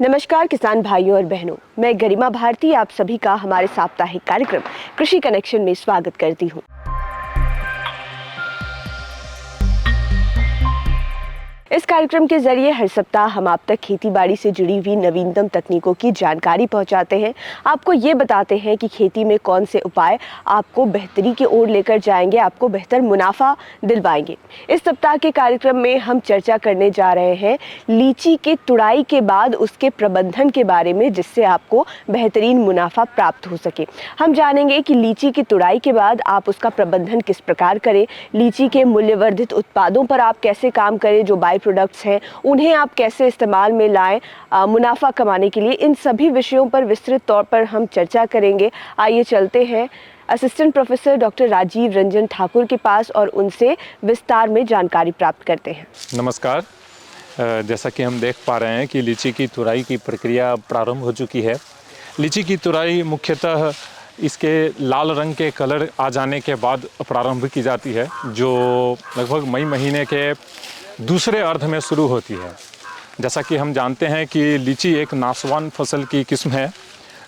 नमस्कार किसान भाइयों और बहनों, मैं गरिमा भारती आप सभी का हमारे साप्ताहिक कार्यक्रम कृषि कनेक्शन में स्वागत करती हूँ। इस कार्यक्रम के जरिए हर सप्ताह हम आप तक खेती-बाड़ी से जुड़ी हुई नवीनतम तकनीकों की जानकारी पहुंचाते हैं। आपको ये बताते हैं कि खेती में कौन से उपाय आपको बेहतरी की ओर लेकर जाएंगे, आपको बेहतर मुनाफा दिलवाएंगे। इस सप्ताह के कार्यक्रम में हम चर्चा करने जा रहे हैं लीची के तुड़ाई के बाद उसके प्रबंधन के बारे में, जिससे आपको बेहतरीन मुनाफा प्राप्त हो सके। हम जानेंगे कि लीची की तुड़ाई के बाद आप उसका प्रबंधन किस प्रकार करें, लीची के मूल्यवर्धित उत्पादों पर आप कैसे काम करें, जो बाई प्रोडक्ट्स हैं उन्हें आप कैसे इस्तेमाल में लाएं मुनाफा कमाने के लिए। इन सभी विषयों पर विस्तृत तौर पर हम चर्चा करेंगे। आइए चलते हैं assistant professor doctor Rajeev Ranjan Thakur के पास और उनसे विस्तार में जानकारी प्राप्त करते हैं। नमस्कार। जैसा कि हम देख पा रहे हैं कि लीची की तुड़ाई की प्रक्रिया प्रारंभ हो चुकी है। लीची की तुड़ाई मुख्यतः इसके लाल रंग के कलर आ जाने के बाद प्रारंभ की जाती है, जो लगभग मई महीने के दूसरे अर्ध में शुरू होती है। जैसा कि हम जानते हैं कि लीची एक नाशवान फसल की किस्म है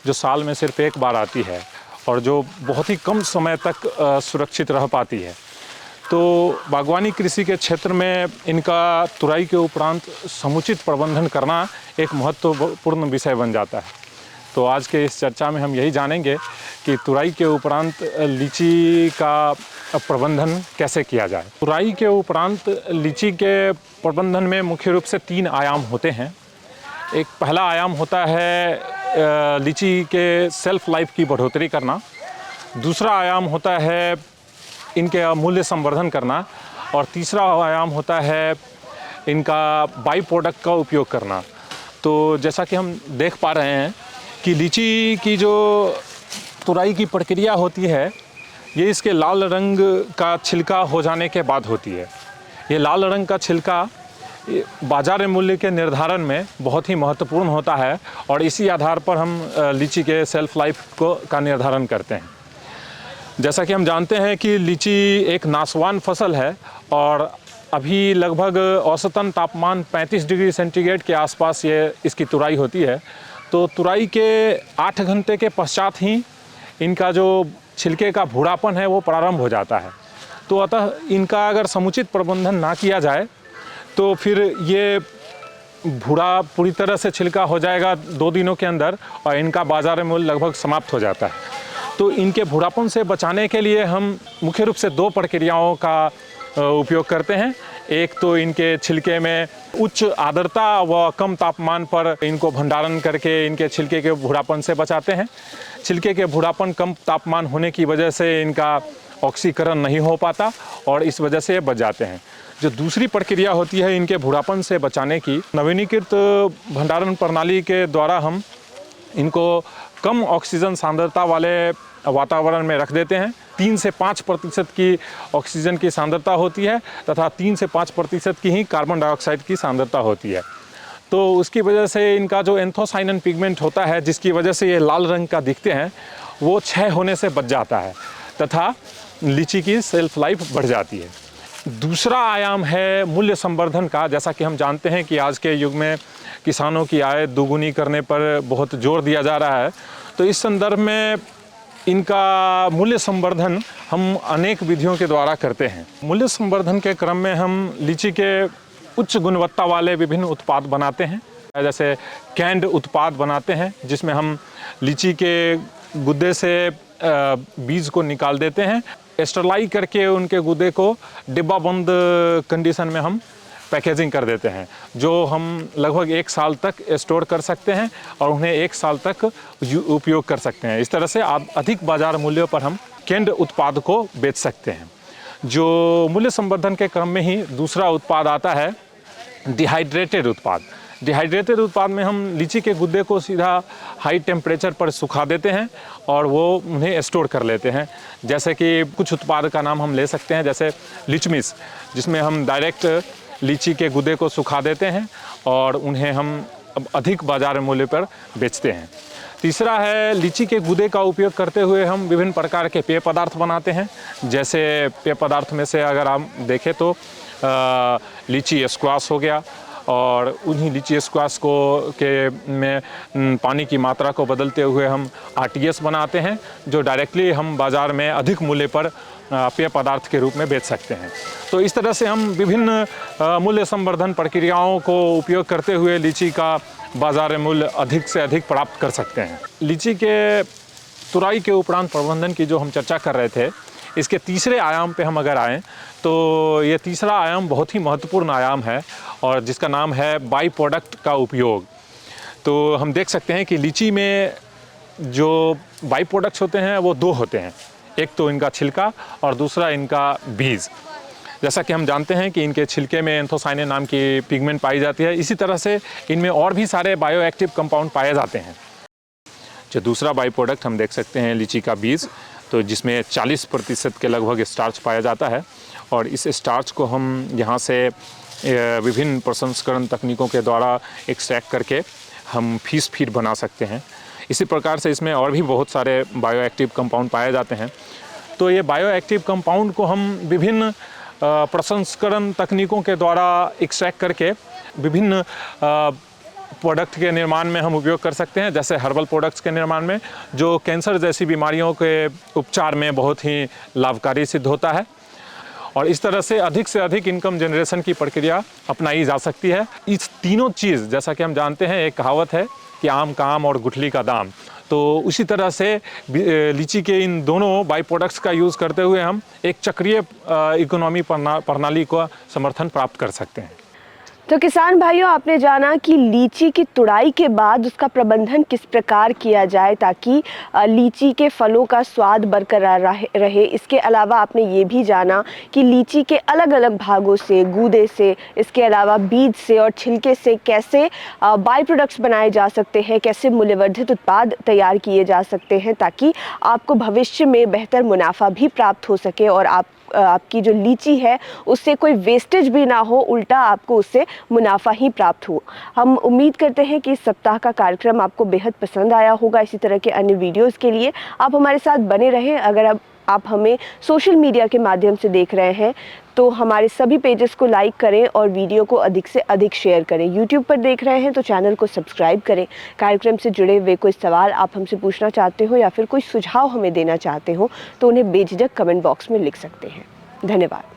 जो साल में सिर्फ एक बार आती है और जो बहुत ही कम समय तक सुरक्षित रह पाती है। तो बागवानी कृषि के क्षेत्र में इनका तुड़ाई के उपरांत समुचित प्रबंधन करना एक महत्वपूर्ण विषय बन जाता है। तो आज के इस चर्चा में हम यही जानेंगे कि तुड़ाई के उपरांत लीची का प्रबंधन कैसे किया जाए। तुड़ाई के उपरांत लीची के प्रबंधन में मुख्य रूप से 3 आयाम होते हैं। एक पहला आयाम होता है लीची के सेल्फ लाइफ की बढ़ोतरी करना, दूसरा आयाम होता है इनके मूल्य संवर्धन करना, और तीसरा आयाम होता है इनका बाई प्रोडक्ट का उपयोग करना। तो जैसा कि हम देख पा रहे हैं कि लीची की जो तुड़ाई की प्रक्रिया होती है ये इसके लाल रंग का छिलका हो जाने के बाद होती है। ये लाल रंग का छिलका बाजार मूल्य के निर्धारण में बहुत ही महत्वपूर्ण होता है और इसी आधार पर हम लीची के सेल्फ लाइफ का निर्धारण करते हैं। जैसा कि हम जानते हैं कि लीची एक नाशवान फसल है और अभी लगभग औसतन तापमान 35 डिग्री सेंटीग्रेड के आसपास इसकी तुड़ाई होती है। तो तुड़ाई के 8 घंटे के पश्चात ही इनका जो छिलके का भूरापन है वो प्रारंभ हो जाता है। तो अतः इनका अगर समुचित प्रबंधन ना किया जाए तो फिर ये भूरा पूरी तरह से छिलका हो जाएगा 2 दिनों के अंदर और इनका बाजार मूल्य लगभग समाप्त हो जाता है। तो इनके भूरापन से बचाने के लिए हम मुख्य रूप से 2 प्रक्रियाओं का उपयोग करते हैं। एक तो इनके छिलके में उच्च आर्द्रता व कम तापमान पर इनको भंडारण करके इनके छिलके के भूरापन से बचाते हैं। छिलके के भूरापन कम तापमान होने की वजह से इनका ऑक्सीकरण नहीं हो पाता और इस वजह से ये बच जाते हैं। जो दूसरी प्रक्रिया होती है इनके भूरापन से बचाने की, नवीनीकृत भंडारण प्रणाली के द्वारा हम इनको कम ऑक्सीजन सांद्रता वाले वातावरण में रख देते हैं। 3 से 5% की ऑक्सीजन की सांद्रता होती है तथा 3 से 5% की ही कार्बन डाइऑक्साइड की सांद्रता होती है। तो उसकी वजह से इनका जो एंथोसाइनन पिगमेंट होता है, जिसकी वजह से ये लाल रंग का दिखते हैं, वो क्षय होने से बच जाता है तथा लीची की सेल्फ लाइफ बढ़ जाती है। दूसरा आयाम है मूल्य संवर्धन का। जैसा कि हम जानते हैं कि आज के युग में किसानों की आय दोगुनी करने पर बहुत जोर दिया जा रहा है। तो इस संदर्भ में इनका मूल्य संवर्धन हम अनेक विधियों के द्वारा करते हैं। मूल्य संवर्धन के क्रम में हम लीची के उच्च गुणवत्ता वाले विभिन्न उत्पाद बनाते हैं। जैसे कैंड उत्पाद बनाते हैं जिसमें हम लीची के गुद्दे से बीज को निकाल देते हैं, स्टरलाइज करके उनके गुद्दे को डिब्बा बंद कंडीशन में हम पैकेजिंग कर देते हैं, जो हम लगभग 1 साल तक स्टोर कर सकते हैं और उन्हें 1 साल तक उपयोग कर सकते हैं। इस तरह से अधिक बाजार मूल्यों पर हम कैंड उत्पाद को बेच सकते हैं। जो मूल्य संवर्धन के क्रम में ही दूसरा उत्पाद आता है डिहाइड्रेटेड उत्पाद। डिहाइड्रेटेड उत्पाद में हम लीची के गुद्दे को सीधा हाई टेम्परेचर पर सुखा देते हैं और वो उन्हें स्टोर कर लेते हैं। जैसे कि कुछ उत्पाद का नाम हम ले सकते हैं, जैसे लिचमिस, जिसमें हम डायरेक्ट लीची के गुद्दे को सुखा देते हैं और उन्हें हम अधिक बाजार मूल्य पर बेचते हैं। तीसरा है लीची के गुदे का उपयोग करते हुए हम विभिन्न प्रकार के पेय पदार्थ बनाते हैं। जैसे पेय पदार्थ में से अगर हम देखें तो लीची स्क्वाश हो गया और उन्हीं लीची स्क्वाश को पानी की मात्रा को बदलते हुए हम आरटीएस बनाते हैं, जो डायरेक्टली हम बाज़ार में अधिक मूल्य पर पेय पदार्थ के रूप में बेच सकते हैं। तो इस तरह से हम विभिन्न मूल्य संवर्धन प्रक्रियाओं को उपयोग करते हुए लीची का बाज़ार मूल्य अधिक से अधिक प्राप्त कर सकते हैं। लीची के तुराई के उपरांत प्रबंधन की जो हम चर्चा कर रहे थे, इसके तीसरे आयाम पे हम अगर आएँ तो ये तीसरा आयाम बहुत ही महत्वपूर्ण आयाम है और जिसका नाम है बाई प्रोडक्ट का उपयोग। तो हम देख सकते हैं कि लीची में जो बाई प्रोडक्ट्स होते हैं वो दो होते हैं, एक तो इनका छिलका और दूसरा इनका बीज। जैसा कि हम जानते हैं कि इनके छिलके में एंथोसायनिन नाम की पिगमेंट पाई जाती है, इसी तरह से इनमें और भी सारे बायोएक्टिव कंपाउंड पाए जाते हैं। जो दूसरा बाई प्रोडक्ट हम देख सकते हैं लीची का बीज, तो जिसमें 40% के लगभग स्टार्च पाया जाता है और इस स्टार्च को हम यहाँ से विभिन्न प्रसंस्करण तकनीकों के द्वारा एक्सट्रैक्ट करके हम फिश फीड बना सकते हैं। इसी प्रकार से इसमें और भी बहुत सारे बायोएक्टिव कंपाउंड पाए जाते हैं। तो ये बायोएक्टिव कंपाउंड को हम विभिन्न प्रसंस्करण तकनीकों के द्वारा एक्सट्रैक्ट करके विभिन्न प्रोडक्ट के निर्माण में हम उपयोग कर सकते हैं, जैसे हर्बल प्रोडक्ट्स के निर्माण में, जो कैंसर जैसी बीमारियों के उपचार में बहुत ही लाभकारी सिद्ध होता है। और इस तरह से अधिक इनकम जनरेशन की प्रक्रिया अपनाई जा सकती है। इस तीनों चीज़, जैसा कि हम जानते हैं, एक कहावत है कि आम का आम और गुठली का दाम, तो उसी तरह से लीची के इन दोनों बाई प्रोडक्ट्स का यूज़ करते हुए हम एक चक्रीय इकोनॉमी प्रणाली को समर्थन प्राप्त कर सकते हैं। तो किसान भाइयों, आपने जाना कि लीची की तुड़ाई के बाद उसका प्रबंधन किस प्रकार किया जाए ताकि लीची के फलों का स्वाद बरकरार रहे। इसके अलावा आपने ये भी जाना कि लीची के अलग अलग भागों से, गूदे से, इसके अलावा बीज से और छिलके से कैसे बाई प्रोडक्ट्स बनाए जा सकते हैं, कैसे मूल्यवर्धित उत्पाद तैयार किए जा सकते हैं ताकि आपको भविष्य में बेहतर मुनाफा भी प्राप्त हो सके और आपकी जो लीची है उससे कोई वेस्टेज भी ना हो, उल्टा आपको उससे मुनाफा ही प्राप्त हो। हम उम्मीद करते हैं कि इस सप्ताह का कार्यक्रम आपको बेहद पसंद आया होगा। इसी तरह के अन्य वीडियोस के लिए आप हमारे साथ बने रहें। अगर आप हमें सोशल मीडिया के माध्यम से देख रहे हैं तो हमारे सभी पेजेस को लाइक करें और वीडियो को अधिक से अधिक शेयर करें। यूट्यूब पर देख रहे हैं तो चैनल को सब्सक्राइब करें। कार्यक्रम से जुड़े हुए कोई सवाल आप हमसे पूछना चाहते हो या फिर कोई सुझाव हमें देना चाहते हो तो उन्हें बेझिझक कमेंट बॉक्स में लिख सकते हैं। धन्यवाद।